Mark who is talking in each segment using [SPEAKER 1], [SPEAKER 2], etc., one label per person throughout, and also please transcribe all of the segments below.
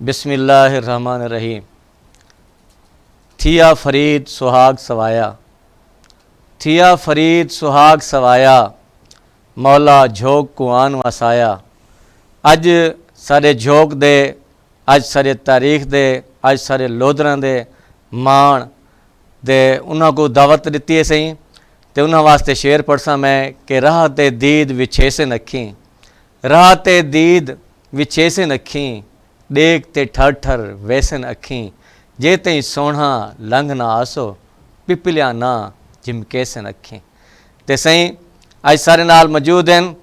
[SPEAKER 1] बिस्मिल्लाहिर्रहमानिर्रहीम। थिया फरीद सुहाग सवाया, थिया फरीद सुहाग सवाया, मौला झोंक कुआन वसाया। अज सारे झोंक दे, अज सारे तारीख दे, अज सारे लोधरां दे मान दे उन्हां को दावत दिती है सही। तो उन्हां वास्ते शेर पढ़सा मैं कि राह ते दीद विछेसे नखी, राह ते दीद विछेसे नखी, देख ते ठर ठर वैसन अखी, जे तई सोहना लंघ ना आसो, पिपलिया ना जिमकेसन अखी। ते सही अज सारे नाल मौजूद हैं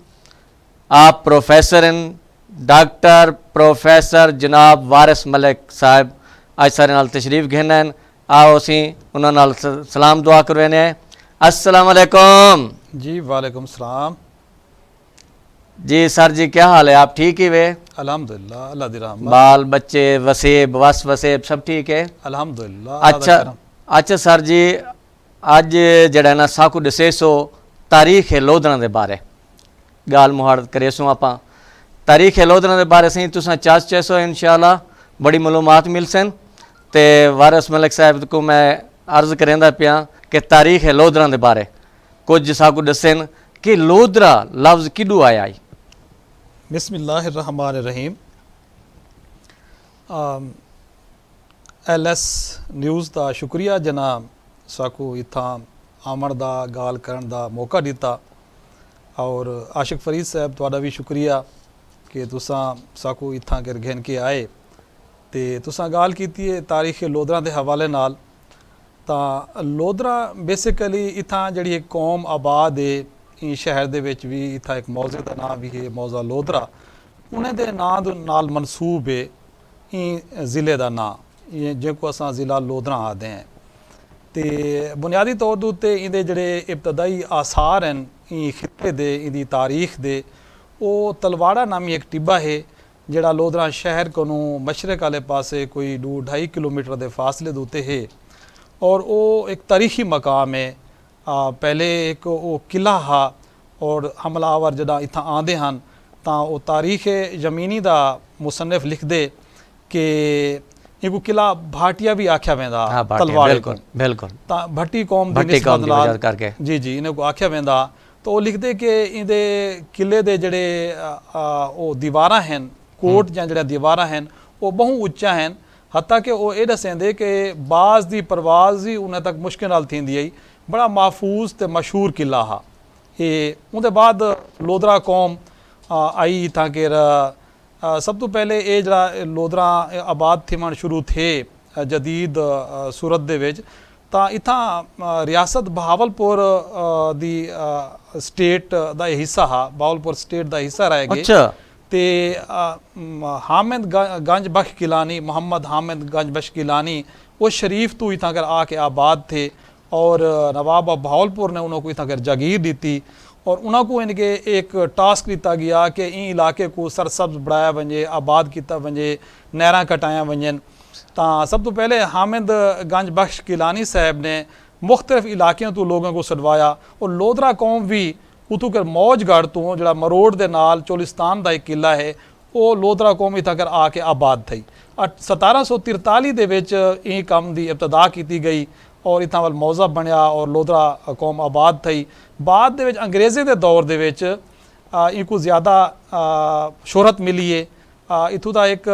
[SPEAKER 1] आप प्रोफैसर हैं, डॉक्टर प्रोफैसर जनाब वारिस मलिक साहब अज सारे नाल तशरीफ घेना हैं। आओ असी उन्हां नाल सलाम दुआ करवाने हैं। अस्सलाम वालेकुम
[SPEAKER 2] जी। वालेकुम सलाम
[SPEAKER 1] जी। सर जी क्या हाल है, आप ठीक ही वे?
[SPEAKER 2] अल्हम्दुलिल्लाह, अल्लाह दी रहमत।
[SPEAKER 1] बाल बच्चे वसेब वस वसेब सब ठीक है?
[SPEAKER 2] अल्हम्दुलिल्लाह।
[SPEAKER 1] अच्छा सर जी, अज जड़ा ना साकू दसे सो तारीख है लोधरां दे बारे गाल मुहारत करे सो। आप तारीख है लोधरां दे बारे सही तुसां चास चैसो इंशाअल्लाह बड़ी मालूमात मिल सन। ते वारिस मलिक साहब को मैं अर्ज करेंदा पिया कि तारीख है लोधरां दे बारे कुछ साकू दसन कि लोधरा लफ्ज़ किडू आया है।
[SPEAKER 2] बिस्मिल्लाहिर्रहमानिर्रहीम। LS न्यूज़ का शुक्रिया जनाब साकू इत्थां आमण दा गाल करन दा मौका दिता। और आशिक फरीद साहब तुहाडा भी शुक्रिया कि तुसां साकू इत्थां गिर घेन के आए ते तुसां गाल कीती है तारीख लोधरां दे हवाले नाल। तां लोधरा बेसिकली इत्थां जिहड़ी एक कौम आबाद है ई शहर दे विच भी इत्थां एक मौजे का नाम भी है मौजा लोधरा, उन्हें दे नाम नाल मनसूब है ई ज़िले का नाम जिनको असां ज़िला लोधरा आखते हैं। तो बुनियादी तौर के उत्ते इंदे जिहड़े इब्तदाई आसार हैं ई खिते दे इंदी तारीख दे, वो तलवाड़ा नामी एक टिब्बा है जिहड़ा लोधरा शहर को मशरक आले पासे कोई 2-2.5 किलोमीटर के फासले दे उत्ते है। और वो एक तारीखी मकाम है। पहले एक वो किला हा और हमलावर जदा इत्थां आंदे हैं तो वो तारीख जमीनी का मुसन्निफ लिख दे कि इनको किला भाटिया भी आख्या वेंदा। तलवाड़े को
[SPEAKER 1] बिल्कुल
[SPEAKER 2] भट्टी कौम करके जी जी इन्हें को आख्या वेंदा। तो वो लिख दे कि इंदे किले दे जड़े वो दीवारा हैं कोट या जड़ा दीवारा हैं वो बहु उच्चा हैं, हत्ता कि वो ये दसेंदे कि बाज़ दी परवाज़ ही उन्हें तक मुश्किल नाल थींदी आई। बड़ा महफूज ते मशहूर किला हा ये। उनके बाद लोधरा कौम आई इत्थां केर सब तो पहले ये जड़ा लोधरा आबाद थिमण शुरू थे जदीद सूरत दे विच तां इत्थां रियासत बहावलपुर दी स्टेट दा हिस्सा हा, बहावलपुर स्टेट दा हिस्सा रह गए।
[SPEAKER 1] अच्छा।
[SPEAKER 2] ते हामिद गंज बख्श गिलानी, मोहम्मद हामिद गंज बख्श गिलानी वो शरीफ तो इत्थां कर आके आबाद थे और नवाब बहावलपुर ने उन्होंने इत्थां कर जागीर दी और उन्होंने इनके एक टास्क दिता गया कि इन इलाके को सरसब्ज बढ़ाया वजे, आबाद किया वजे, नहरां कटाया वजन। तो सब तो पहले हामिद गंज बख्श गिलानी साहब ने मुख्तलिफ इलाकों तो लोगों को सदवाया और लोधरा कौम भी उतों कर मौजगढ़ तो जड़ा मरोड़ के नाल चोलिस्तान का एक किला है वो लोधरा कौम इत्थां कर आके आबाद थी। 1743 के विच ई काम की इब्तदा की गई और इत्थां वाल मौजा बनया और लोधरा कौम आबाद थी। बाद दे विच अंग्रेज़े के दौर दे विच इनको ज़्यादा शोहरत मिली है। इत्थों का एक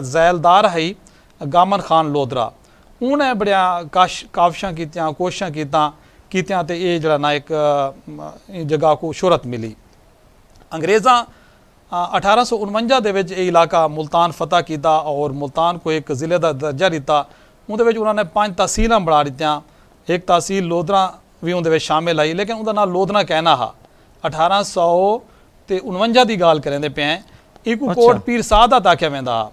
[SPEAKER 2] जैलदार है गामन खान लोधरा, उन्हें बड़िया काविशां कीतियां कोशिशां कीतियां ते ये जड़ा ना एक जगह को शोहरत मिली। अंग्रेज़ां 1849 दे विच ये इलाका मुल्तान फतह किया और मुल्तान को एक ज़िले का दर्जा दिता। उन्हें उन्होंने 5 तहसीलां बना दित्तियां। एक तहसील लोधरा भी उन्हें शामिल आई लेकिन उनका नाम लोधरा कहना हा। 1849 की गाल करेंदे पे हैं। एक कोट पीर सादत आख्या वेंदा हा।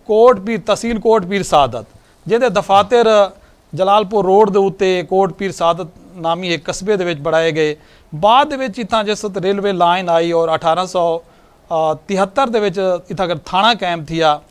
[SPEAKER 2] कोट पीर तहसील कोट पीर सादत जिहदे दफातर जलालपुर रोड के उत्ते कोट पीर सादत नामी एक कस्बे दे विच बनाए गए। बाद दे विच इत्थां जिस रेलवे लाइन आई और 1873 दे विच इत्थां कर थाना कायम थिया।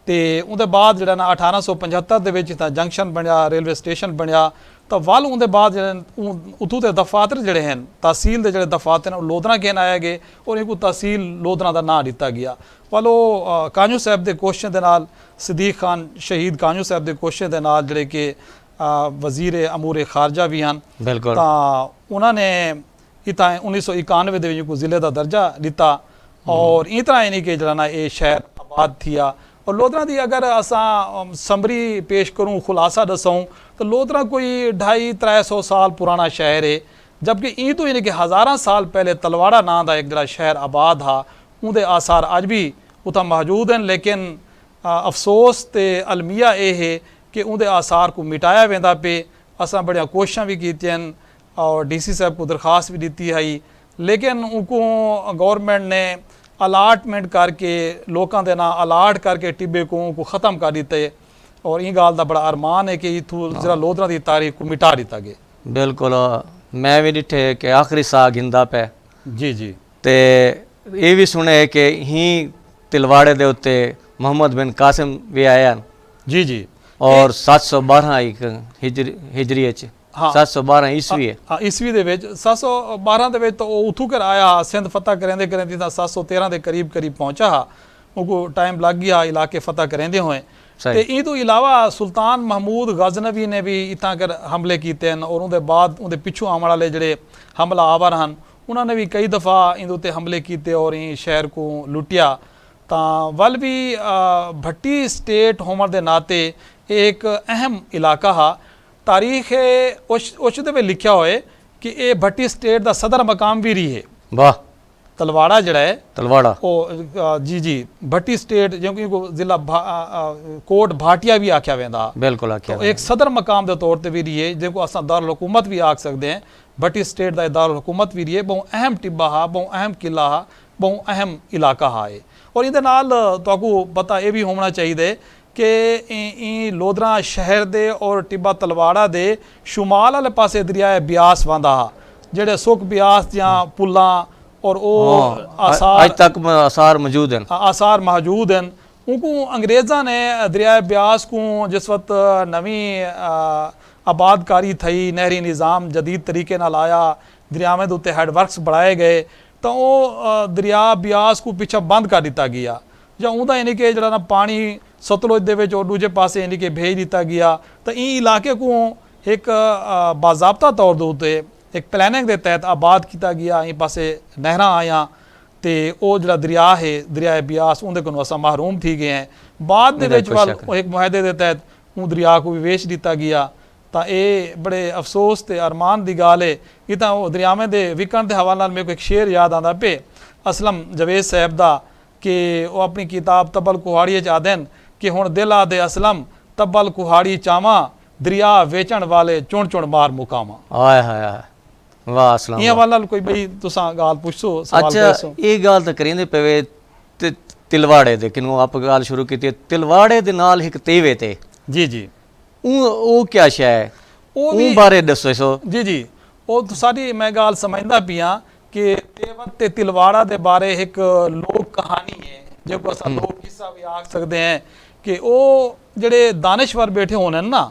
[SPEAKER 2] तो उनके बाद जड़ा ना 1875 के इतना जंक्शन बनया, रेलवे स्टेशन बनया। ਤਾਂ ਵੱਲ ਉਹਦੇ ਬਾਅਦ ਜਿਹੜੇ ਉਥੋਂ ਦੇ ਦਫਾਤਰ ਜਿਹੜੇ ਹਨ ਤਹਿਸੀਲ ਦੇ ਜਿਹੜੇ ਦਫਾਤਰ ਨੇ ਉਹ ਲੋਧਨਾ ਕਹਿਣ ਆਏ ਗਏ ਔਰ ਇਹਨੂੰ ਤਹਿਸੀਲ ਲੋਧਨਾ ਦਾ ਨਾਂ ਦਿੱਤਾ ਗਿਆ। ਵੱਲ ਉਹ ਕਾਂਜੂ ਸਾਹਿਬ ਦੇ ਕੁਐਸਚਨ ਦੇ ਨਾਲ ਸਦੀਕ ਖਾਨ ਸ਼ਹੀਦ ਕਾਂਜੂ ਸਾਹਿਬ ਦੇ ਕੁਐਸਚਨ ਦੇ ਨਾਲ ਜਿਹੜੇ ਕਿ ਵਜ਼ੀਰ ਅਮੂਰ ਖਾਰਜਾ ਵੀ ਹਨ,
[SPEAKER 1] ਬਿਲਕੁਲ,
[SPEAKER 2] ਤਾਂ ਉਹਨਾਂ ਨੇ इतना 1991 ਦੇ ਵਿੱਚ ਜ਼ਿਲ੍ਹੇ ਦਾ ਦਰਜਾ ਦਿੱਤਾ और इस तरह यानी कि जरा ना ये शहर आबाद थिया। और लोधरा की अगर असा समरी पेश करूँ खुलासा दसाऊँ तो लोधरा कोई 250-300 साल पुराना शहर है, जबकि ई तो यानी कि हज़ारा साल पहले तलवाड़ा नां का एक जरा शहर आबाद हा उनके आसार अज भी उत्थे मौजूद हैं। लेकिन अफसोस तो अलमिया ये है कि उनके आसार को मिटाया वेंदा पे। असा बड़िया कोशिशां भी कीतियां और DC साहब को दरखास्त भी दी है, लेकिन उनको गवर्नमेंट ने अलाटमेंट करके लोगों के ना अलाट करके टिब्बे को उनको ख़त्म कर दिते। और ये गाल का बड़ा अरमान है कि इथों जरा लोधरा की तारीख को मिटा दिता गया।
[SPEAKER 1] बिल्कुल, मैं भी डिठे कि आखिरी साग हिंदा पे
[SPEAKER 2] जी जी
[SPEAKER 1] ते ये भी सुने कि ही तिलवाड़े दे उत्ते मोहम्मद बिन कासिम भी आया
[SPEAKER 2] जी जी
[SPEAKER 1] और 712 एक हिजरी च
[SPEAKER 2] हाँ
[SPEAKER 1] 712 ईस्वी है।
[SPEAKER 2] हाँ ईस्वी ਦੇ ਵਿੱਚ 712 ਦੇ ਵਿੱਚ ਤਾਂ ਉਹ ਉਥੋਂ ਕਰ ਆਇਆ ਸਿੰਧ ਫਤਹ ਕਰਿੰਦੇ ਕਰਿੰਦੇ ਤਾਂ 713 ਦੇ ਕਰੀਬ ਪਹੁੰਚਾ ਉनको टाइम लग गया इलाके फतह करेंदे हुए। ਤੇ ਇਹ ਤੋਂ ਇਲਾਵਾ ਸੁਲਤਾਨ ਮਹਮੂਦ ਗਜ਼ਨਵੀ ਨੇ ਵੀ ਇਤਾਂ ਕਰ ਹਮਲੇ ਕੀਤੇ ਹਨ ਔਰ ਉਹਦੇ ਬਾਅਦ ਉਹਦੇ ਪਿੱਛੋਂ ਆਉਣ ਵਾਲੇ ਜਿਹੜੇ ਹਮਲਾ ਆਵਰ ਹਨ ਉਹਨਾਂ ਨੇ ਵੀ ਕਈ ਦਫਾ ਇਹਦੇ ਉੱਤੇ ਹਮਲੇ ਕੀਤੇ ਔਰ ਇਹ ਸ਼ਹਿਰ को ਲੁੱਟਿਆ। ਤਾਂ ਵੱਲ ਵੀ ਭੱਟੀ ਸਟੇਟ ਹੋਣ ਦੇ ਨਾਤੇ ਇਹ ਇੱਕ ਅਹਿਮ ਇਲਾਕਾ ਹਾ। तारीख उस में लिखा होए कि ये भट्टी स्टेट का सदर मकाम भी रही है।
[SPEAKER 1] वाह,
[SPEAKER 2] तलवाड़ा जड़ा है
[SPEAKER 1] तलवाड़ा
[SPEAKER 2] ओ जी जी भट्टी स्टेट जो कि जिला कोट भाटिया भी आख्या वेंदा,
[SPEAKER 1] बिल्कुल आख्या
[SPEAKER 2] तो एक सदर मकाम के तौर पर भी रही है जिसको अस दारुल हुकूमत भी आख सकते हैं। भट्टी स्टेट का दारुल हुकूमत भी रही है। बहुत अहम टिब्बा हा, बहुत अहम किला हा, बहुत अहम इलाका हा है। और ये नाल तुहानू पता ये भी होना चाहिए कि लोधरा शहर दे और टिब्बा तलवाड़ा दे शुमाल वाले पासे दरिया ब्यास वंदा जेड़े सुख ब्यास या पुलां और वो आसार
[SPEAKER 1] आज तक आसार मौजूद हैं,
[SPEAKER 2] आसार मौजूद हैं। उनको अंग्रेज़ा ने दरिया ब्यास को जिस वक्त नवी आबादकारी थी नहरी निज़ाम जदीद तरीके नाल आया दरियावें दे उत्ते हैडवर्क्स बढ़ाए गए तो वो दरिया ब्यास को पिछा बंद कर दिता गया ਜਾਂ ਉਹਦਾ यानी कि ਜਿਹੜਾ ਨਾ ਪਾਣੀ ਸਤਲੁਜ ਦੇ ਵਿੱਚ ਔਰ ਦੂਜੇ ਪਾਸੇ यानी कि भेज ਦਿੱਤਾ ਗਿਆ। ਤਾਂ ਇਹ ਇਲਾਕੇ को एक बाज़ाब्ता तौर ਦੇ ਉੱਤੇ एक प्लैनिंग ਦੇ तहत आबाद किया गया। ਇਹ ਪਾਸੇ ਨਹਿਰਾਂ ਆਈਆਂ ਤੇ ਉਹ ਜਿਹੜਾ ਦਰਿਆ ਹੈ ਦਰਿਆ ਬਿਆਸ ਉਹਦੇ ਕੋਲੋਂ ਅਸਾਂ ਮਹਰੂਮ ਥੀ ਗਏ ਹੈ। ਬਾਅਦ ਦੇ ਵਿੱਚ ਵੱਲ ਇੱਕ ਮੁਆਹਦੇ ਦੇ ਤਹਿਤ ਉਹ ਦਰਿਆ को भी ਵੇਚ ਦਿੱਤਾ ਗਿਆ। ਤਾਂ ਇਹ ਬੜੇ ਅਫਸੋਸ ਤੇ ਅਰਮਾਨ ਦੀ ਗੱਲ ਹੈ। ਇਹ ਤਾਂ ਉਹ ਦਰਿਆਵਾਂ ਦੇ ਵਿਕਣ ਦੇ ਹਵਾਲੇ ਨਾਲ ਮੇਰੇ ਕੋ ਇੱਕ ਸ਼ੇਰ ਯਾਦ ਆਉਂਦਾ ਪਏ ਅਸਲਮ ਜਵੇਦ ਸਾਹਿਬ ਦਾ कि वो अपनी किताब तब्बल कुहाड़ी आदे कि हुण दिल आदे असलम तब्बल कुहाड़ी चावा दरिया वेचण वाले चुण चुण मार मुकामा।
[SPEAKER 1] हाय हाय हाय, वाह असलम।
[SPEAKER 2] ये वाला कोई भाई तुसा गाल पूछो सवाल
[SPEAKER 1] अच्छा
[SPEAKER 2] पूछो।
[SPEAKER 1] ये गाल तो करेंदे पवे तिलवाड़े दे किनु आप गाल शुरू की तिलवाड़े दे नाल एक तेवे ते
[SPEAKER 2] जी जी
[SPEAKER 1] वो क्या शय है वो बारे दसो सो
[SPEAKER 2] जी जी वो सारी मैं गाल समझदा पिया कि तेवत ते तिलवाड़ा दे बारे एक लोक कहानी है जो को असा लोक किस्सा भी आख सकते हैं कि वो जड़े दानिशवर बैठे होने ना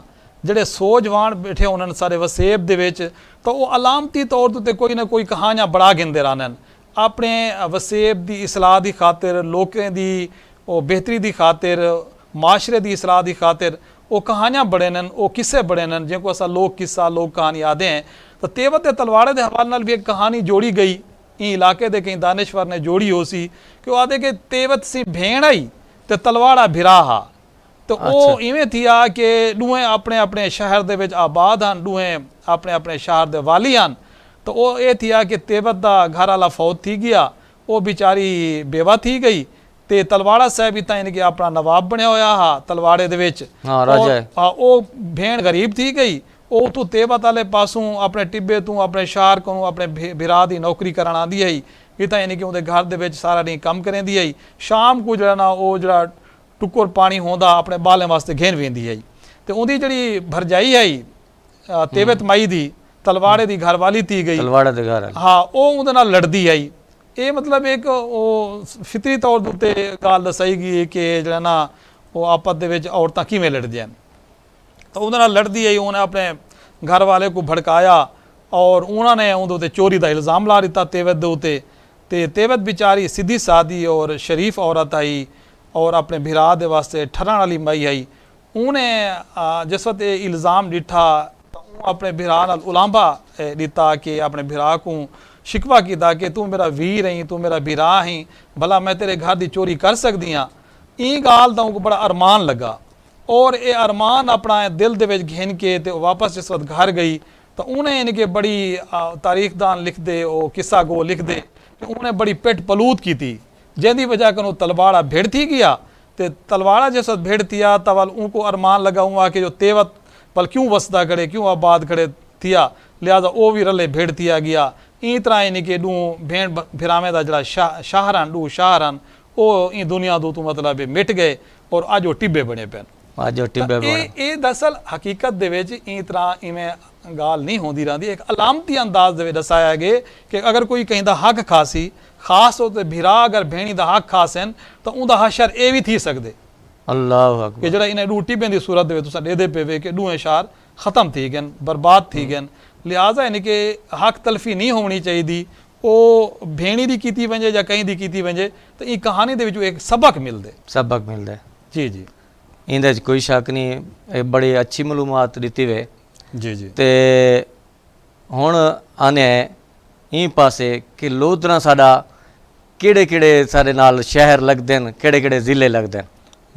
[SPEAKER 2] जड़े सोजवान बैठे होने सारे वसेब दे विच तो वो अलामती तौर ते कोई ना कोई कहानियां बड़ा गिनते रहने अपने वसेब दी इसलाह दी खातिर लोकें दी वो बेहतरी दी खातिर माशरे दी इसलाह दी खातिर वो कहानियां बड़े न वो किस्से बड़े न जिनको असा लोक किस्सा लोक कहानी आदे हैं। तो तेवत ते तलवाड़े के हवाले नाल भी एक कहानी जोड़ी गई ई इलाके दे कई दानिशवर ने जोड़ी हो सी कि वो आदे कि तेवत सी भेण आई ते तलवाड़ा भिरा हा। तो वो इवें थिया कि दूहें अपने अपने शहर दे विच आबाद हन दूहें अपने अपने शहर दे वाली हन। तो वो ये थिया कि तेवत दा घर वाला फौत थी गया वो बेचारी बेवा थी गई ते तलवाड़ा साहब इतना यानी कि अपना नवाब बनया होया हा तलवाड़े दे विच।
[SPEAKER 1] हाँ राजा
[SPEAKER 2] हाँ वो भेण गरीब थी गई वो तू तेवत वाले पासों अपने टिब्बे तू अपने शहर को अपने भिरा की नौकरी कराना आंदी आई इतना यानी कि उनके घर दे विच सारा दिन कम करेंदी आई। शाम को जरा ना वो जरा टुक्कर पानी होंदा अपने बालें वास्ते घेन वेंदी आई। तो उनकी जड़ी भरजाई आई तेवत माई दी तलवाड़े की घर वाली थी गई
[SPEAKER 1] तलवाड़े दे घर
[SPEAKER 2] हाँ वो उनके नाल लड़दी आई। ये मतलब एक वो फितरी तौर के उत्ते गल दसाई गई कि जरा ना वो आपस दे विच औरतां किवें लड़दियां तो उहदे नाल लड़दी आई उन्हें अपने घर वाले को भड़काया और उन्होंने उहदे उत्ते चोरी का इल्ज़ाम ला दिता तेवत दे उत्ते ते तेवत बेचारी सीधी सादी और शरीफ औरत आई और अपने भिरा दे वास्ते ठहरन वाली मई आई। उन्हें जिस वक्त इल्ज़ाम डिठा अपने भिरा नाल उलांभा दिता कि अपने भिरा को शिकवा किया कि तू मेरा वीर ही, तू मेरा भिरा ही, भला मैं तेरे घर की चोरी कर सकती हाँ। ई गाल का उनको बड़ा अरमान लगा और ये अरमान अपना दिल दे विच घेन के ते वापस जिस वक्त घर गई तो उन्हें इनके बड़ी तारीखदान लिख दे और किस्सा गो लिख दे कि उन्हें बड़ी पेट पलूत की थी जिंदी वजह कनो तलवाड़ा भेड़ थी गया। तो तलवाड़ा जिस वक्त भेड़ थिया तवल उनको अरमान लगा हुआ कि जो तेवत पल क्यों वसदा करे, क्यों आबाद करे थिया, लिहाजा वो भी रले भेड़ थिया गया। ई तरह इनके डू भेड़ भिरावे का जरा शाहरन डू शाहरन वो ई दुनिया दो तो मतलब मिट गए और अज वो टिब्बे बने पे।
[SPEAKER 1] ਅੱਜ ਉਹ ਟਿੱਬੇ ਬਣੇ।
[SPEAKER 2] ਇਹ ਦਰਅਸਲ ਹਕੀਕਤ ਦੇ ਵਿੱਚ ਇਹ ਤਰ੍ਹਾਂ ਇਵੇਂ ਗੱਲ ਨਹੀਂ ਹੁੰਦੀ ਰਹਿੰਦੀ। ਇੱਕ ਅਲਾਮਤੀ ਅੰਦਾਜ਼ ਦੇ ਵਿੱਚ ਦੱਸਾਇਆ ਗਿਆ ਕਿ ਅਗਰ ਕੋਈ ਕਹਿੰਦਾ ਹੱਕ ਖਾਸੀ ਖਾਸ ਤੌਰ ਤੇ ਭਿਰਾ ਅਗਰ ਭੈਣੀ ਦਾ ਹੱਕ ਖਾਸਨ ਤਾਂ ਉਹਦਾ ਹਸ਼ਰ ਇਹ ਵੀ ਥੀ ਸਕਦੇ
[SPEAKER 1] ਅੱਲਾਹੁ ਅਕਬਰ
[SPEAKER 2] ਕਿ ਜਿਹੜਾ ਇਹਨੇ ਡੂਟੀ ਪੈਂਦੀ ਸੂਰਤ ਦੇ ਵਿੱਚ ਤੁਸੀਂ ਦੇਦੇ ਪਵੇ ਕਿ ਦੋਵੇਂ ਸ਼ਾਰ ਖਤਮ ਥੀ ਗਏ ਬਰਬਾਦ ਥੀ ਗਏ। ਲਿਹਾਜ਼ਾ ਇਹਨੇ ਕਿ ਹੱਕ ਤਲਫੀ ਨਹੀਂ ਹੋਣੀ ਚਾਹੀਦੀ। ਉਹ ਭੈਣੀ ਦੀ ਕੀਤੀ ਵੰਜੇ ਜਾਂ ਕहीं ਦੀ ਕੀਤੀ ਵੰਜੇ ਤਾਂ ਇਹ ਕਹਾਣੀ ਦੇ ਵਿੱਚ ਇੱਕ ਸਬਕ ਮਿਲਦੇ ਜੀ ਜੀ
[SPEAKER 1] ਇਹਦੇ 'ਚ ਕੋਈ ਸ਼ੱਕ ਨਹੀਂ। ਇਹ ਬੜੀ ਅੱਛੀ ਮਾਲੂਮਾਤ ਦਿੱਤੀ ਵੇ
[SPEAKER 2] ਜੀ ਜੀ।
[SPEAKER 1] ਤੇ ਹੁਣ ਆਨੇ ਇਹ ਪਾਸੇ ਕਿ ਲੋਧਰਾ ਸਾਡਾ ਕਿਹੜੇ ਕਿਹੜੇ ਸਾਡੇ ਨਾਲ ਸ਼ਹਿਰ ਲੱਗਦੇ ਨੇ, ਕਿਹੜੇ ਕਿਹੜੇ ਜ਼ਿਲ੍ਹੇ ਲੱਗਦੇ ਨੇ?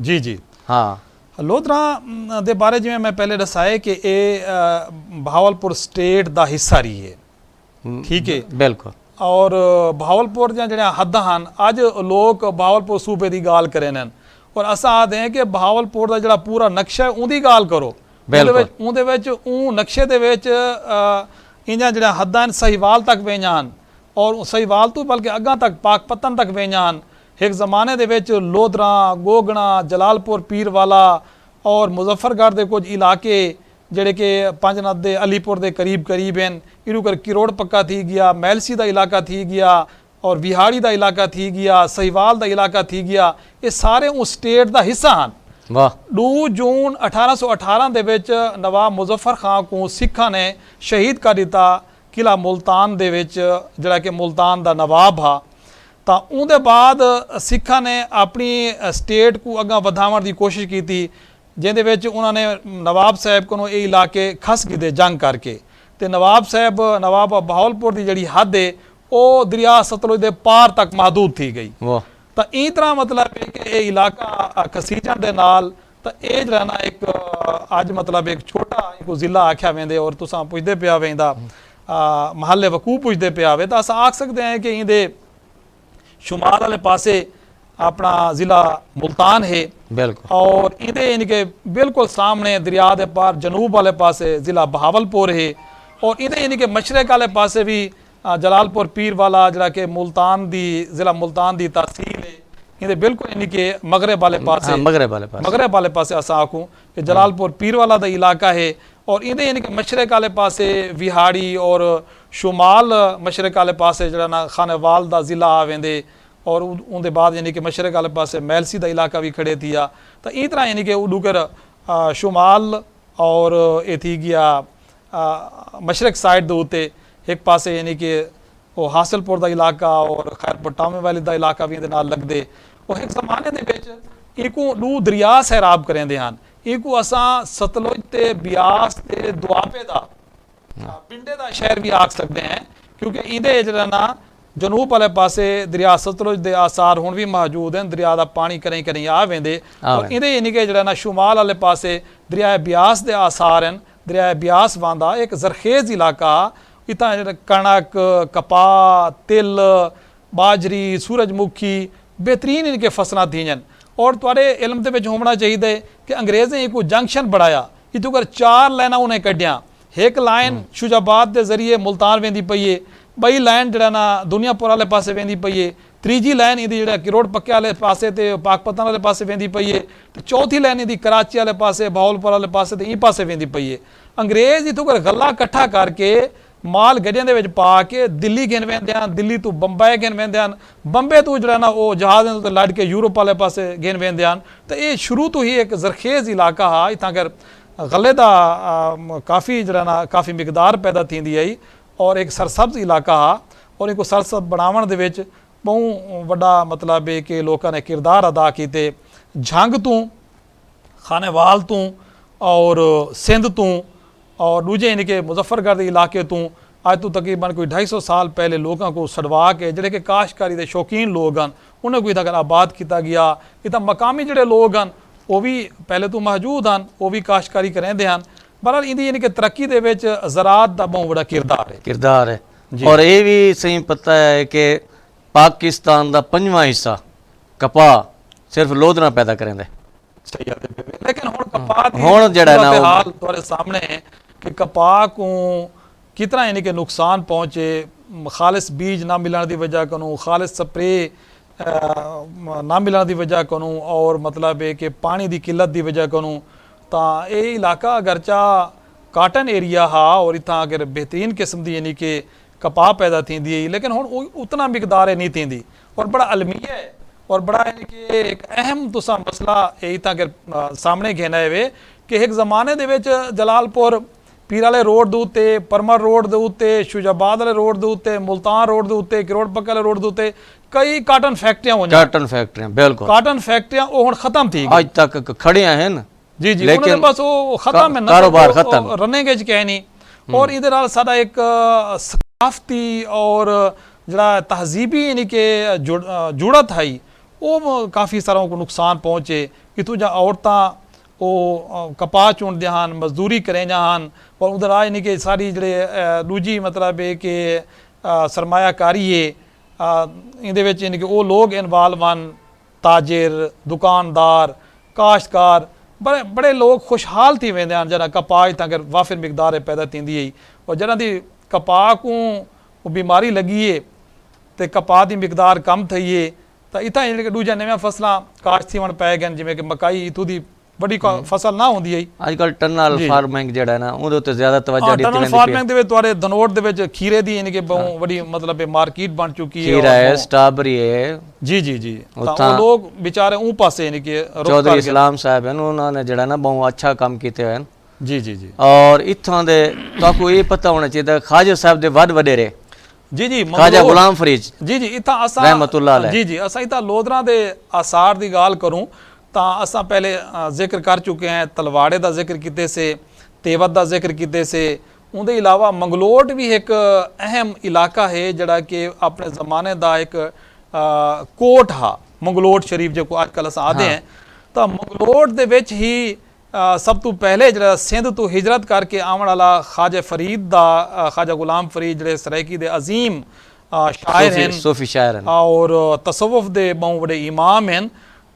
[SPEAKER 2] ਜੀ ਜੀ
[SPEAKER 1] ਹਾਂ
[SPEAKER 2] ਲੋਧਰਾ ਦੇ ਬਾਰੇ ਜਿਵੇਂ ਮੈਂ ਪਹਿਲੇ ਦੱਸਾਇਆ ਕਿ ਇਹ ਬਹਾਵਲਪੁਰ ਸਟੇਟ ਦਾ ਹਿੱਸਾ ਰਹੀ ਹੈ। ਠੀਕ ਹੈ
[SPEAKER 1] ਬਿਲਕੁਲ।
[SPEAKER 2] ਔਰ ਬਹਾਵਲਪੁਰ ਦੀਆਂ ਜਿਹੜੀਆਂ ਹੱਦਾਂ ਹਨ ਅੱਜ ਲੋਕ ਬਹਾਵਲਪੁਰ ਸੂਬੇ ਦੀ ਗੱਲ ਕਰੇ ਨੇ और असा आते हैं कि बहावलपुर का जो पूरा नक्शा है उनकी गाल करो उहदे नक्शे दे विच इंजा जो हद्दां सहीवाल तक वेंदियां हन और सहीवाल तो बल्कि अगां तक पाकपतन तक वेंदियां हन। एक ज़माने दे विच लोधरा गोगना जलालपुर पीरवाला और मुजफ्फरगढ़ के कुछ इलाके जिहड़े कि पंजनद दे अलीपुर के करीब करीब हैं इनू कर किरोड़ पक्का थी गया, मैलसी का इलाका थी गया और विहाड़ी का इलाका थी गया, सहीवाल का इलाका थी गया। ये सारे उस स्टेट का हिस्सा हैं।
[SPEAKER 1] वाह।
[SPEAKER 2] 2 जून 1818 ਦੇ ਵਿੱਚ नवाब मुजफ्फर खां को सिखा ने शहीद कर दिता किला मुल्तान दे विच जिहड़ा कि मुल्तान का नवाब हा। तो उनके बाद सिखा ने अपनी स्टेट को अगां वधाउण की कोशिश की जिहदे विच उन्होंने नवाब साहब को ये इलाके खस कीते जंग करके। तो नवाब बहावलपुर की जिहड़ी हद है वो दरिया सतलुज के पार तक महदूद थी गई। तो इस तरह मतलब है कि यह इलाका खसीजन के नाल तो ये जो ना एक अज मतलब एक छोटा एक जिला आख्या वेंदे और तुसां पुछदे पिया वेंदा महल्ले वकू पुछदे पिया वे तो अस आख सकते हैं कि इहदे शुमाल वाले पासे अपना ज़िला मुल्तान है।
[SPEAKER 1] बिल्कुल।
[SPEAKER 2] और इहदे इनके बिल्कुल सामने दरिया के पार जनूब वाले पासे ज़िला बहावलपुर है और इहदे इनके मशरक वाले पासे भी जलालपुर पीर वाला जरा कि मुल्तान दी ज़िला मुल्तान दी तहसील है। इहदे बिल्कुल इनके मगरब वाले पासे पासे अस आखूँ कि जलालपुर पीर वाला दा इलाका है और इहदे इनके मशरक वाले पासे विहाड़ी और शुमाल मशरक वाले पासे जरा ना खानेवाल दा ज़िला आ वेंदे और उनके बाद यानी कि मशरक वाले पासे मैलसी दा इलाका भी खड़े थिया। तो इस तरह यानी कि उडूकर शुमाल और ये थी गया मशरक साइड दे उत्ते एक पासे यानी कि वो हासिलपुर का इलाका और खैरपुर टामे वाले का इलाका भी इहदे नाल लगदे। और एक ज़माने दे विच इको 2 दरिया सैराब करेंदे हन। इको असां सतलुज ते बियास ते दुआबे दा पिंडे दा शहर भी आख सकते हैं क्योंकि इहदे जिहड़ा ना जनूब वाले पासे दरिया सतलुज दे आसार हुण भी मौजूद हैं। दरिया का पानी करें करें आ वेंदे और इहदे यानी कि जिहड़ा ना शुमाल वाले पासे दरिया ब्यास दे आसार हैं। दरिया ब्यास वांदा एक जरखेज़ इलाका इतना कणक कपाह तिल बाजरी सूरजमुखी बेहतरीन इनके फसलां थीजन। और तुहाडे इल्म दे विच होना चाहिए कि अंग्रेज़ें एक जंक्शन बनाया इतों कर 4 लाइनां उन्हें कढ़ियां। एक लाइन शुजाबाद के जरिए मुल्तान वेंदी पई है, बई लाइन जरा ना दुनियापुर वाले पासे वेंदी पई है, तीजी लाइन इहदी जिहड़ा किरोड़ पक्के वाले पासे ते पाकपतन वाले पासे वेंदी पई है, तो चौथी लाइन इहदी कराची वाले पासे बहावलपुर वाले पासे ते ई पासे वेंदी पई है। अंग्रेज़ इतों कर गल्ला इकट्ठा करके माल गड्डियां दे विच पा के दिल्ली गिन वेंदे हन, दिल्ली तो बंबई गिन वेंदे हन, बंबे तो जिहड़ा ना वो जहाज़ां ते लड़ के यूरोप वाले पासे गिन वेंदे हन। तो ये शुरू तो ही एक जरखेज़ इलाका हा। इत्थां कर गले दा काफ़ी जरा ना काफ़ी मिकदार पैदा थींदी आई और एक सरसब्ज इलाका हा और इनको सरसब्ज बनावण दे विच बहु वड्डा मतलब है कि लोगों ने किरदार अदा कीते। झंग तू खानेवाल तू और सिंध तू और दूजे इनके मुजफ्फरगढ़ के इलाके तू अज तो तकरीबन कोई 250 साल पहले लोगों को छड़वा के ਜਿਹੜੇ कि काश्तकारी के शौकीन लोग हैं उन्हें को इतना आबाद किया गया। इतना मकामी ਜਿਹੜੇ लोग हैं वो भी पहले तो मौजूद हैं, वो भी काश्तकारी करेंदे हैं। बहरहाल इनकी यानी कि तरक्की दे विच ज़राअत दा बहुत बड़ा किरदार है
[SPEAKER 1] और ये भी सही पता है कि पाकिस्तान का 5वां हिस्सा कपा सिर्फ लोधना पैदा करेंदे।
[SPEAKER 2] सही है लेकिन हुण कपाह
[SPEAKER 1] हुण जिहड़ा ना
[SPEAKER 2] हाल तुहाडे सामने है कि कपाह को कितना यानी कि नुकसान पहुँचे। खालिस बीज ना मिलने की वजह कनू, खालिस स्प्रे ना मिलने की वजह कनू और मतलब है कि पानी की किल्लत की वजह कनू तो ये इलाका अगरचा काटन एरिया हा और इतना अगर बेहतरीन किस्म की यानी कि कपाह पैदा थी लेकिन हुण उतना मिकदार नहीं थी और बड़ा अलमिया है और बड़ा यानी कि एक अहम तुसा मसला यही था अगर सामने घेना है कि एक ज़माने दे विच जलालपुर पीर वाले रोड दे उत्ते, परमर रोड दे उत्ते, शुजाबाद वाले रोड दे उत्ते, मुल्तान रोड दे उत्ते, करोड़ पक्के वाले रोड दे उत्ते कई काटन फैक्ट्रियां होईयां।
[SPEAKER 1] काटन फैक्ट्रियां बिल्कुल
[SPEAKER 2] काटन फैक्ट्रियां वो हुण खत्म थी
[SPEAKER 1] आज तक खड़ियां हैं
[SPEAKER 2] जी जी
[SPEAKER 1] लेकिन
[SPEAKER 2] उन्होंने बस वो खत्म है
[SPEAKER 1] कारोबार खत्म
[SPEAKER 2] रनिंग च कह नहीं और इहदे नाल साडा एक सकाफती और जड़ा तहजीबी यानी कि जुड़ा था वो काफ़ी सारा को नुकसान पहुँचे। इतों जा औरतां वो कपाह चुनदे हन, मजदूरी करेंदा हन और उधर आ यानी कि सारी जड़े दूजी मतलब है कि सरमायाकारी है इहदे विच यानी कि वो लोग इनवाल्व हन, ताजिर, दुकानदार, काश्तकार बड़े बड़े लोग खुशहाल थी वेंदे हन जरा कपाह इतना अगर वाफिर मिकदार पैदा थींदी है और जरा दी कपाह को बीमारी लगी है तो कपाह की मिकदार कम थी है तो इतना यानी कि दूजा नव्या फसलां काश्त थीवण पै गए जिवें कि मकाई इतों की बड़ी फसल ना होंदी है
[SPEAKER 1] आजकल टनल फार्मिंग जिहड़ा ना उहदे उत्ते ज़्यादा तवज्जो दी
[SPEAKER 2] टनल फार्मिंग दे विच तुहाडे धनोट दे विच खीरे दी यानी कि बहुत बड़ी मतलब मार्केट बन चुकी है।
[SPEAKER 1] खीरा है, स्ट्रॉबेरी है जी
[SPEAKER 2] जी जी तां लोग बेचारे ऊं पासे यानी कि
[SPEAKER 1] चौधरी इस्लाम साहब हैं उन्होंने जिहड़ा ना बहुत अच्छा काम कीते हैं
[SPEAKER 2] जी जी जी
[SPEAKER 1] और इत्थों दे ताको ये पता होना चाहिए ख्वाजा साहब दे वड वडेरे
[SPEAKER 2] जी जी
[SPEAKER 1] ख्वाजा गुलाम फरीद
[SPEAKER 2] जी जी इतना असा
[SPEAKER 1] रहमतुल्लाह अलैह
[SPEAKER 2] जी जी असा इतना लोधरा दे आसार की गाल करूँ तो असा पहले जिक्र कर चुके हैं, तलवाड़े का जिक्र किते से, तेवत का जिक्र किते से। उनके अलावा मंगलोट भी एक अहम इलाका है जड़ा कि अपने ज़माने का एक कोट हा मंगलोट शरीफ जो अजकल अस आते हैं तो मंगलोट दे विच ही सब तो पहले जरा सिंध तो हिजरत करके आवन वाला ख्वाजा फरीद दा ख्वाजा गुलाम फरीद जड़े सराइकी दे अजीम शायर हैं,
[SPEAKER 1] सूफी शायर हैं
[SPEAKER 2] और तसव्वुफ दे बहुत बड़े इमाम हैं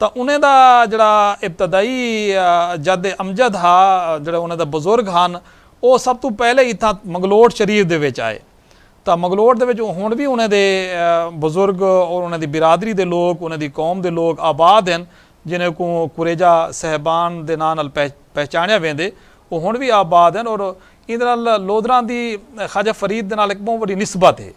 [SPEAKER 2] तो उन्हें दा जड़ा इब्तदाई जद अमजद हा जड़ा उन्हें दा बुजुर्ग हन वो सब तो पहले इतना मंगलोट शरीफ दे विच आए तो मंगलोट दे विच हुण भी उन्हें दे बुजुर्ग और उन्हें दी बिरादरी दे लोग उन्हें दी कौम दे लोग आबाद हैं जिन्हें को कुरेजा साहबान दे नाम नाल पहचानिया वेंदे वो हुण भी आबाद हैं और इहदे नाल लोधरा दी ख्वाजा फरीद दे नाल एक बहुत बड़ी निस्बत है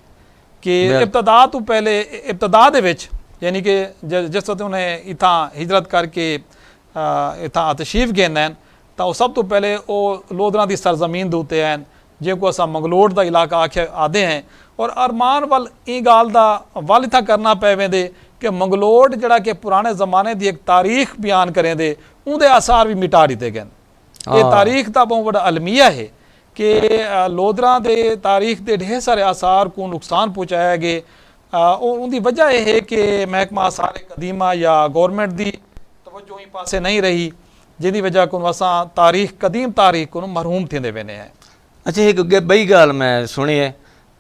[SPEAKER 2] कि इब्तदा तो पहले इब्तदा दे विच यानी कि जिस वक्त उन्हें इतना हिजरत करके इतना तशरीफ गेंदा हैं तो सब तो पहले वो लोधरा की सरजमीन के उत्ते हैं जिनको असा मंगलोट का इलाका आखे आते हैं और अरमान वाल ई गाल का वल इतना करना पै वेंदे कि मंगलोट जड़ा कि पुराने ज़माने की एक तारीख बयान करें दे उनके आसार भी मिटा दिते गए। ये तारीख का बहुत बड़ा अलमिया है कि लोधरा के तारीख के ढेर सारे आसार को नुकसान पहुँचाया गए और उनकी वजह यह है कि महकमा आसार कदीमा या गौरमेंट की तवज्जो ही पासे नहीं रही जिंदी वजह को असा तारीख कदीम तारीख को मरहूम थींदे वेने हैं।
[SPEAKER 1] अच्छा एक बई गाल मैं सुनी है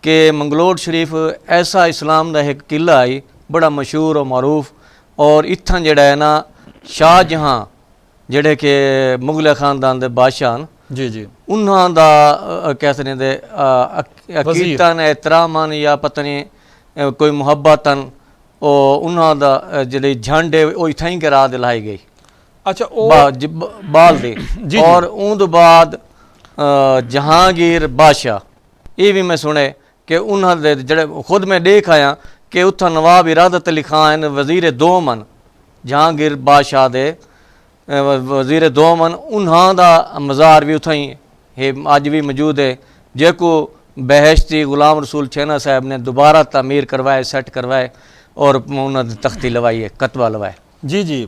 [SPEAKER 1] कि मंगलोट शरीफ ऐसा इस्लाम का एक किला है बड़ा मशहूर और मरूफ और इत्थां जड़ा है ना शाहजहां जड़े कि मुगल खानदान के बादशाह
[SPEAKER 2] जी जी
[SPEAKER 1] उन्हां दा कैसे ने अकीदतन एहतरामन या पता नहीं कोई मुहब्बतन उन्हां दा जिहड़ी झंड है वो इत्थां ही करा दिलाई गई।
[SPEAKER 2] अच्छा
[SPEAKER 1] बाल दी और उन बाद जहांगीर बादशाह ये भी मैं सुने कि उन्होंने जड़े खुद मैं देख आया कि उत्थां नवाब इरादत अली खान वजीर दोम हैं जहांगीर बादशाह दे वज़ीर दोमन उन्हां दा मज़ार भी उत्थां ही है अज भी मौजूद है जेको बहश्ती गुलाम रसूल छैना साहब ने दोबारा तामीर करवाए सैट करवाए और उन्होंने तख्ती लवाई है कतबा लवाए
[SPEAKER 2] जी जी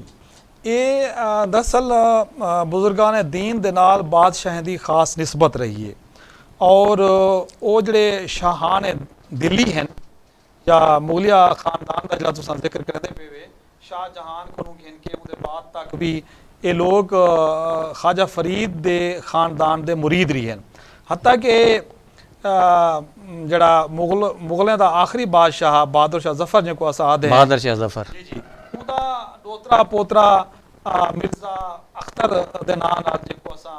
[SPEAKER 2] ਇਹ ਦਰਅਸਲ ਬਜ਼ੁਰਗਾਂ ਦੀਨ ਦੇ ਨਾਲ ਬਾਦਸ਼ਾਹਾਂ ਦੀ ਖਾਸ ਨਿਸਬਤ ਰਹੀ ਹੈ ਔਰ ਉਹ ਜਿਹੜੇ ਸ਼ਾਹਾਨ ਦਿੱਲੀ ਹਨ ਜਾਂ ਮੁਗਲਿਆ ਖਾਨਦਾਨ ਦਾ ਜਿਹੜਾ ਤੁਸੀਂ ਜ਼ਿਕਰ ਕਰਦੇ ਪਏ ਵੇ ਸ਼ਾਹ ਜਹਾਨ ਕੋਲੋਂ ਘਿਨ ਕੇ ਉਹਦੇ ਬਾਅਦ ਤੱਕ ਵੀ ਇਹ ਲੋਕ ਖਾਜਾ ਫਰੀਦ ਦੇ ਖਾਨਦਾਨ ਦੇ ਮੁਰੀਦ ਰਹੀ ਹਨ ਹੱਤਾ ਕਿ ਜਿਹੜਾ ਮੁਗਲਾਂ ਦਾ ਆਖਰੀ ਬਾਦਸ਼ਾਹ ਬਹਾਦਰ ਸ਼ਾਹ ਜ਼ਫਰ ਨੇ ਕੋ ਅਸਾਦ ਹੈ
[SPEAKER 1] ਬਹਾਦਰ ਸ਼ਾਹ ਜ਼ਫਰ
[SPEAKER 2] ਜੀ ਜੀ ਉਹਦਾ ਦੋਤਰਾ ਪੋਤਰਾ ਮਿਰਜ਼ਾ ਅਖਤਰ ਦੇ ਨਾਂ ਨਾਲ ਜਿਹਨੂੰ ਅਸਾਂ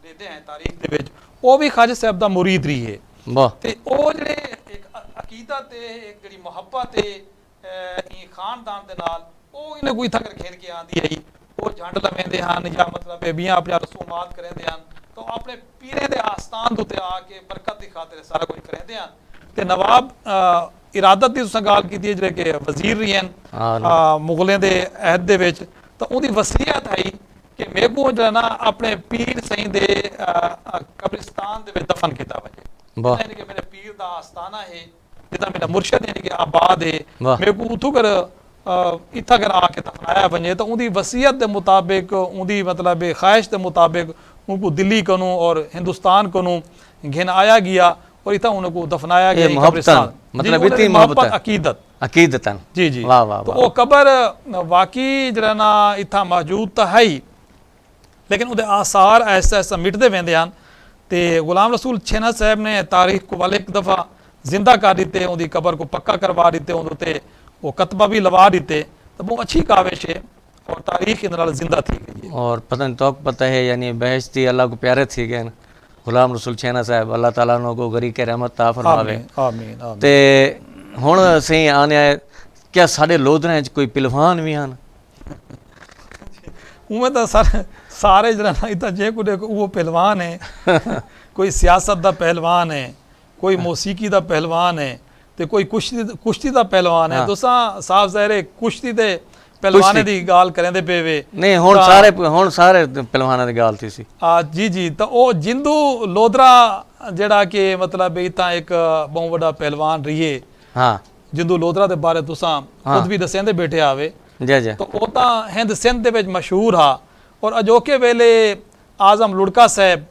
[SPEAKER 2] ਦੇਦੇ ਹਾਂ ਤਾਰੀਖ ਦੇ ਵਿੱਚ ਉਹ ਵੀ ਖਾਜਾ ਸਾਹਿਬ ਦਾ ਮੁਰੀਦ ਰਹੀ ਹੈ
[SPEAKER 1] ਵਾਹ
[SPEAKER 2] ਤੇ ਉਹ ਜਿਹੜੇ ਇੱਕ ਅਕੀਦਾ ਤੇ ਇੱਕ ਜਿਹੜੀ ਮੁਹੱਬਤ ਹੈ ਇਹ ਖਾਨਦਾਨ ਦੇ ਨਾਲ ਉਹ ਇਹਨੇ ਕੋਈ ਤੱਕ ਖੇਡ ਕੇ ਆਂਦੀ ਹੈ ਉਹ ਝੰਡ ਲਵੇਂਦੇ ਹਨ ਜਾਂ ਮਤਲਬ ਬੀਬੀਆਂ ਆਪਣੀਆਂ ਰਸੂਮਾਤ ਕਰਦੇ ਹਨ ਤਾਂ ਆਪਣੇ ਪੀਰੇ ਦੇ ਆਸਤਾਨ ਦੇ ਉੱਤੇ ਆ ਕੇ ਬਰਕਤ ਦੀ ਖਾਤਰ ਸਾਰਾ ਕੁਝ ਕਰਦੇ ਹਨ ਤੇ ਨਵਾਬ ਇਰਾਦਤ ਦੀ ਤੁਸੀਂ ਗੱਲ ਕੀਤੀ ਜਿਹੜੇ ਕਿ ਵਜ਼ੀਰ ਰਹੇ ਹਨ ਮੁਗਲਾਂ ਦੇ ਅਹਿਦ ਦੇ ਵਿੱਚ ਤਾਂ ਉਹਦੀ ਵਸੀਅਤ ਹੈ ਕਿ ਮੇਗੂ ਜਿਹੜਾ ਨਾ ਆਪਣੇ ਪੀਰ ਸਹੀ ਦੇ ਕਬਰਿਸਤਾਨ ਦੇ ਵਿੱਚ ਦਫਨ ਕੀਤਾ ਵਜੇ ਯਾਨੀ ਕਿ ਮੇਰੇ ਪੀਰ ਦਾ ਆਸਤਾਨਾ ਹੈ ਜਿੱਦਾਂ ਮੇਰਾ ਮੁਰਸ਼ਦ ਯਾਨੀ ਕਿ ਆਬਾਦ ਹੈ ਮੇਗੂ ਉਥੋਂ ਕਰ ਇੱਥਾ ਕਰ ਆ ਕੇ ਦਫਨਾਇਆ ਵਜੇ ਤਾਂ ਉਹਦੀ ਵਸੀਅਤ ਦੇ ਮੁਤਾਬਿਕ ਉਹਦੀ ਮਤਲਬ ख्वाहिश ਦੇ ਮੁਤਾबिक उनको दिल्ली कनू और हिंदुस्तान कनू घिन आया गया और इतना उनको दफनाया गया
[SPEAKER 1] मतलब इतनी मोहब्बत
[SPEAKER 2] अकीदत
[SPEAKER 1] अकीदतन
[SPEAKER 2] जी जी
[SPEAKER 1] वाह वाह
[SPEAKER 2] तो वो कबर वाकई जरा ना इतना मौजूद तो है ही लेकिन उहदे आसार ऐसा ऐसा मिटते वेंदे हैं ते गुलाम रसूल छैना साहब ने तारीख को वाले एक दफ़ा जिंदा कर दिते उहदी कबर को पक्का करवा दिते उहदे ते वो कतबा भी लवा दिते तो बहुत अच्छी काविश है और तारीख इन नाल जिंदा थी गई
[SPEAKER 1] और पता नहीं तो पता है यानी बहश्ती अल्लाह को प्यारे थी गए गुलाम रसूल छैना साहब अल्लाह ताला उन्हों को गरी के रहमत ता फरमावे
[SPEAKER 2] आमीन आमीन
[SPEAKER 1] ते हुण असीं आने क्या साडे लोधरां च कोई पहलवान भी हैं
[SPEAKER 2] उमें तो सारे जरा ना इतना जे को देखो वो पहलवान है कोई सियासत दा पहलवान है कोई मौसीकी दा पहलवान है ते कोई कुश्ती दा पहलवान है तुसां साफ ज़ाहिर है कुश्ती दे पहलवाने दी गाल करेंदे पे वे
[SPEAKER 1] नहीं हुण सारे पहलवानां दी गाल थी सी
[SPEAKER 2] जी जी तो वो जिंदू लोधरा जेड़ा कि मतलब इतना एक बहुत बड़ा पहलवान रही है
[SPEAKER 1] हाँ
[SPEAKER 2] जिंदू लोधरा दे बारे तुसां खुद भी दसेंदे बैठे आवे
[SPEAKER 1] जी जी
[SPEAKER 2] तो वो तां हिंद सिंध दे विच मशहूर हा और अजोके वेले आजम लुड़का साहब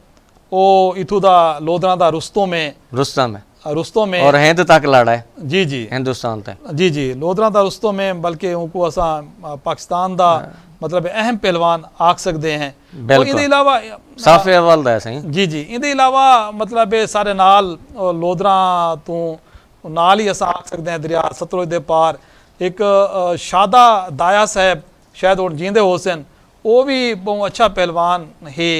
[SPEAKER 2] वो इथू दा लोधरा दा रुस्तम में
[SPEAKER 1] और हिंद तक लड़ा है
[SPEAKER 2] जी जी
[SPEAKER 1] हिंदुस्तान तक
[SPEAKER 2] जी जी लोधरा दा रुस्तम में बल्कि उनको असा पाकिस्तान दा मतलब अहम पहलवान आख सकते हैं और इहदे अलावा
[SPEAKER 1] साफे अव्वल दा सही
[SPEAKER 2] जी जी इहदे अलावा मतलब सारे नाल लोधरा तो नाल ही असा आख सकते हैं दरिया सतलुज दे पार एक शादा दाया साहब शायद हुण जींदे होसन वो भी बहुत अच्छा पहलवान है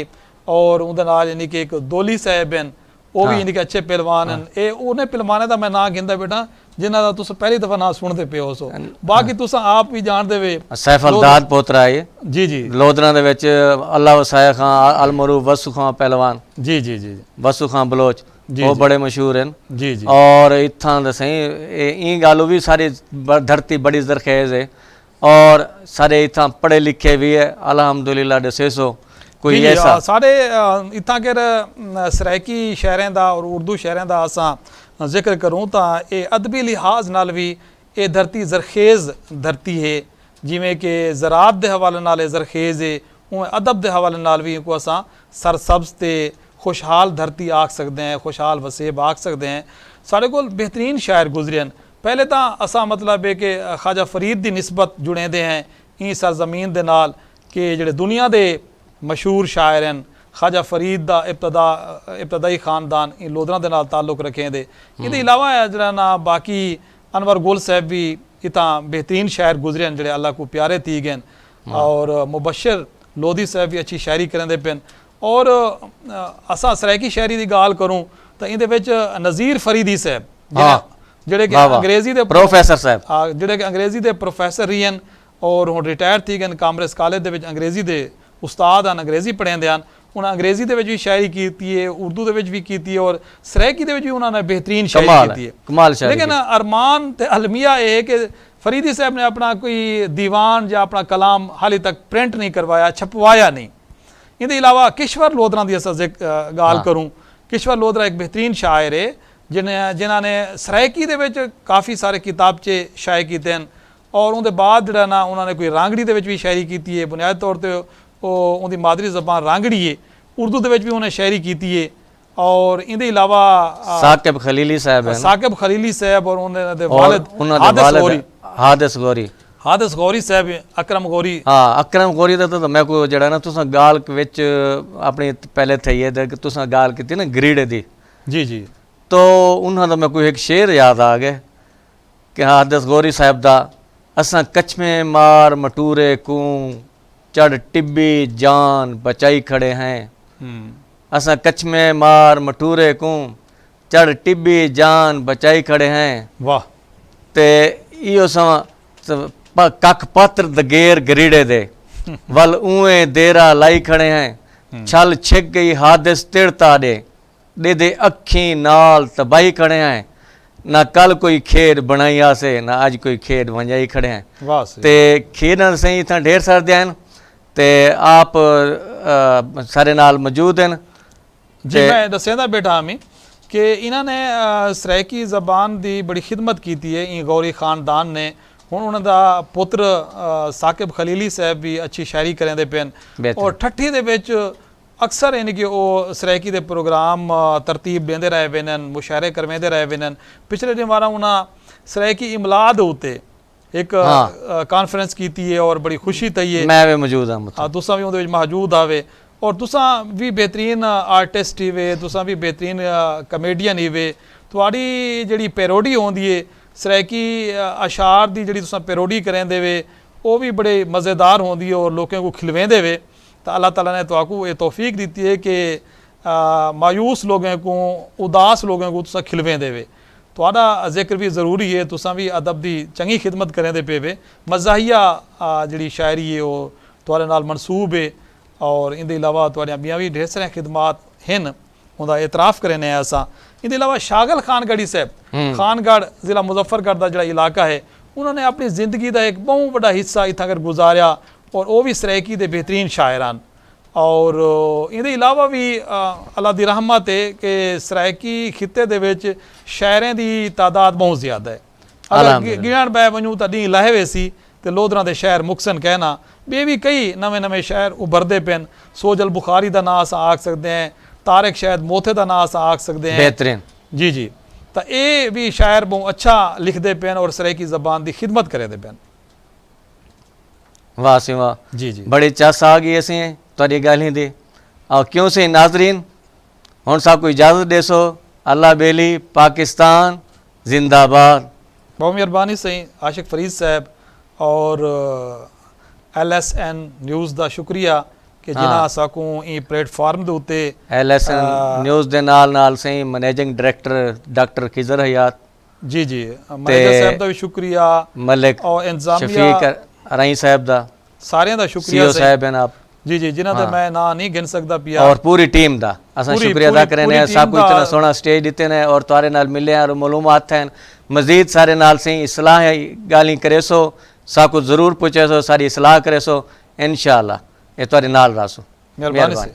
[SPEAKER 2] और उहदे नाल यानी कि एक दोली साहब हैं वो भी यानी कि अच्छे पहलवान हैं ये उन्हें पहलवाने का मैं ना गिनदा बेटा जिन्हां दा तुस पहली दफा ना सुनते पे हो सो बाकी तुस आप भी जानते वे
[SPEAKER 1] सैफ अलदाद पोतरा है
[SPEAKER 2] जी जी
[SPEAKER 1] लोधरा दे विच अल्लाह वसाया खां अलमरूफ वसु खां पहलवान
[SPEAKER 2] जी जी जी
[SPEAKER 1] वसु खां बलोच वो बड़े मशहूर हैं
[SPEAKER 2] जी जी
[SPEAKER 1] और इत्थां दे सही ई गल भी सारी धरती बड़ी जरखेज है और सारे इत्थां पढ़े लिखे भी है अल्हम्दुलिल्लाह दसे सो कोई ऐसा
[SPEAKER 2] सारे इत्थां के सराइकी शहरें दा और उर्दू शहरें दा असां जिक्र करूँ तो ये अदबी लिहाज नाल भी ये धरती जरखेज़ धरती है जिमें कि ज़रात के हवाले नाल जरखेज़ है उमें अदब के हवाले नाल भी को असां सरसब्ज़ ते खुशहाल धरती आख सकते हैं खुशहाल वसेब आख सकते हैं साढ़े को बेहतरीन शायर गुजरे हैं पहले तो असां मतलब है कि ख्वाजा फरीद की निस्बत जुड़े दे हैं ई सरजमीन दे नाल कि जेड़े दुनिया के मशहूर शायर हैं ख्वाजा फरीद दा इब्तदाई खानदान इन लोधरा दे नाल ताल्लुक रखें दे इहदे अलावा जरा ना बाकी अनवर गुल साहब भी इतना बेहतरीन शायर गुजरे हैं जेड़े अल्लाह को प्यारे थी गए और मुबशर लोधी साहब भी अच्छी शायरी करेंदे पे और असा सराइकी शायरी की गाल करूँ तो इहदे विच नज़ीर फरीदी साहब जेड़े कि अंग्रेजी दे
[SPEAKER 1] प्रोफैसर साहब
[SPEAKER 2] जेड़े कि अंग्रेजी दे प्रोफैसर रही हैं और हुण रिटायर थी गए कामरेज कॉलेज दे विच अंग्रेजी दे उस्ताद हैं अंग्रेजी पढ़ाते हैं उन्हें अंग्रेजी दे विच भी शायरी की है उर्दू दे विच भी की है और सराइकी दे विच भी उन्होंने बेहतरीन शायरी की है
[SPEAKER 1] कमाल शायरी
[SPEAKER 2] लेकिन अरमान ते अलमिया है कि फरीदी साहब ने अपना कोई दीवान या अपना कलाम हाली तक प्रिंट नहीं करवाया, छपवाया नहीं। इहदे इलावा किश्वर लोधरा की अस गाल करूँ, किश्वर लोधरा एक बेहतरीन शायर है जिन्होंने सरायकी दे विच काफ़ी सारे किताबचे शाये कीते हैं और उनके बाद जिहड़ा ना उन्होंने कोई रांगड़ी दे विच भी शायरी की है। बुनियादी तौर पर उनकी मादरी जबान रांगड़ी है, उर्दू दे विच भी उन्हें शायरी की है। और इहदे इलावा
[SPEAKER 1] साकिब खलीली साहब हैं,
[SPEAKER 2] साकिब खलीली साहब और उन्होंने
[SPEAKER 1] वालिद हादिस गौरी,
[SPEAKER 2] हादिस गौरी साहब, अकरम गौरी।
[SPEAKER 1] हाँ अकरम गौरी का तो मैं को जड़ा ना तुसा गाल विच अपनी पहले थी है कि तुसा गाल की ना गरीड़े दी,
[SPEAKER 2] जी जी,
[SPEAKER 1] तो उन्होंने तो मैं कोई एक शेर याद आ गया कि हादिस गौरी साहब दा, असा कछमे मार मटूरे को चढ़ टिब्बी जान बचाई खड़े हैं। असा कछमे मार मटूरे को चढ़ टिब्बी जान बचाई खड़े हैं।
[SPEAKER 2] वाह।
[SPEAKER 1] ते इो समा कख पत्र दगेर गरीड़े दे वल उए देरा लाई खड़े हैं। छल छिक गई हादिस तिड़ता दे दे अखी नाल तबाही खड़े हैं। ना कल कोई खेड बनाई आसे ना अज कोई खेड वंजाई खड़े हैं।
[SPEAKER 2] वाह।
[SPEAKER 1] ते खेडन सही इतना ढेर सारे हैं ते आप सारे नाल मौजूद हैं
[SPEAKER 2] जी। मैं दसेंदा बैठा हमें कि इन्होंने सरायकी ज़बान की बड़ी खिदमत की है इन गौरी खानदान ने। हुण उन्हां दा पुत्र साकिब खलीली साहब भी अच्छी शायरी करेंदे पे और ठट्ठी दे विच अक्सर यानी कि वो सरायकी दे प्रोग्राम तरतीब देंदे रहे पे न, मुशायरे करवाते रहे पे न। पिछले दिन वारा उन्हां सरायकी इमला दे उत्ते एक कॉन्फ्रेंस की है और बड़ी खुशी थी है।
[SPEAKER 1] मैं भी मौजूद हाँ,
[SPEAKER 2] तुसा भी उहदे विच मौजूद आवे और तुसा भी बेहतरीन आर्टिस्ट ही वे, तुसा भी बेहतरीन कमेडियन ही वे। तुहाड़ी जिहड़ी पैरोडी होंदी है सरायकी अशार की जिहड़ी तुसा पैरोडी करेंदे वे वो भी बड़े मज़ेदार होंदी है और लोगों को खिलवेंदे वे। तो अल्लाह ताला ने तुहाकू ये तौफीक दी है कि मायूस लोगों को, उदास लोगों को तुसा खिलवेंदे वे। तुहाडा जिक्र भी ज़रूरी है, तुसा भी अदब की चंगी खिदमत करेंदे पे वे। मज़ाहिया जिहड़ी शायरी है वो तुहाडे नाल मनसूब है और इनके अलावा तुहाड़ियां बियां भी ढेर सारियां खिदमात हैं, उनका एतराफ़ करें असां। इनके अलावा शागल खानगढ़ी साहब, खानगढ़ ज़िला मुजफ्फरगढ़ का जिहड़ा इलाका है, उन्होंने अपनी ज़िंदगी का एक बहुत बड़ा हिस्सा इत्थां कर गुजारिया और वो भी सरायकी दे बेहतरीन शायरान। और इहदे अलावा भी अल्लाह दी रहमत है कि सरायकी खिते दे विच शायरें दी तादाद बहुत ज़्यादा है। अगर गिणन बै वञूं तां ॾींहुं लाहे वेसी तो लोधरा के शायर मुक्सन कहना बे भी कई नवे नवे शायर उभरते पे। सोजल बुखारी का नाम असां आख सकते हैं, तारिक शायद मोथे का नाम असां आख सकते हैं।
[SPEAKER 1] बेहतरीन
[SPEAKER 2] जी जी। तो ये भी शायर बहुत अच्छा लिखते पे और सरायकी ज़बान की खिदमत करते पे।
[SPEAKER 1] वाह सी वाह
[SPEAKER 2] जी जी,
[SPEAKER 1] बड़ी चस आ गई असें तुहाडी गल्लें दी। और क्यों से नाजरीन हुण साहब को इजाज़त देसो। अल्लाह बेली पाकिस्तान जिंदाबाद।
[SPEAKER 2] बहुत मेहरबानी सही आशिक फरीद साहब और LSN न्यूज़ का शुक्रिया कि जिन्हां साकू ई प्लेटफॉर्म के उत्ते
[SPEAKER 1] LSN न्यूज़ के नाल सही मैनेजिंग डायरैक्टर डॉक्टर खिजर हयात
[SPEAKER 2] जी जी, मैनेजर साहब का भी शुक्रिया,
[SPEAKER 1] मलिक
[SPEAKER 2] और इंतजामिया
[SPEAKER 1] शफीक रई साहब का
[SPEAKER 2] सारियां दा शुक्रिया
[SPEAKER 1] साहब हैं आप
[SPEAKER 2] जी जी, जिन्हां दा मैं ना नहीं गिन सकदा पिया
[SPEAKER 1] और पूरी टीम का असां शुक्रिया अदा करें ने। साकू इतना सोहना स्टेज दिते ने और तुहारे नाल मिले और मालूमात हैं। मजीद सारे नाल सही इसलाह गाली करे सो साकू जरूर पूछे सो, सारी इसलाह करे सो, इंशाअल्लाह ये तुहारे नाल रासो।
[SPEAKER 2] मेहरबानी से।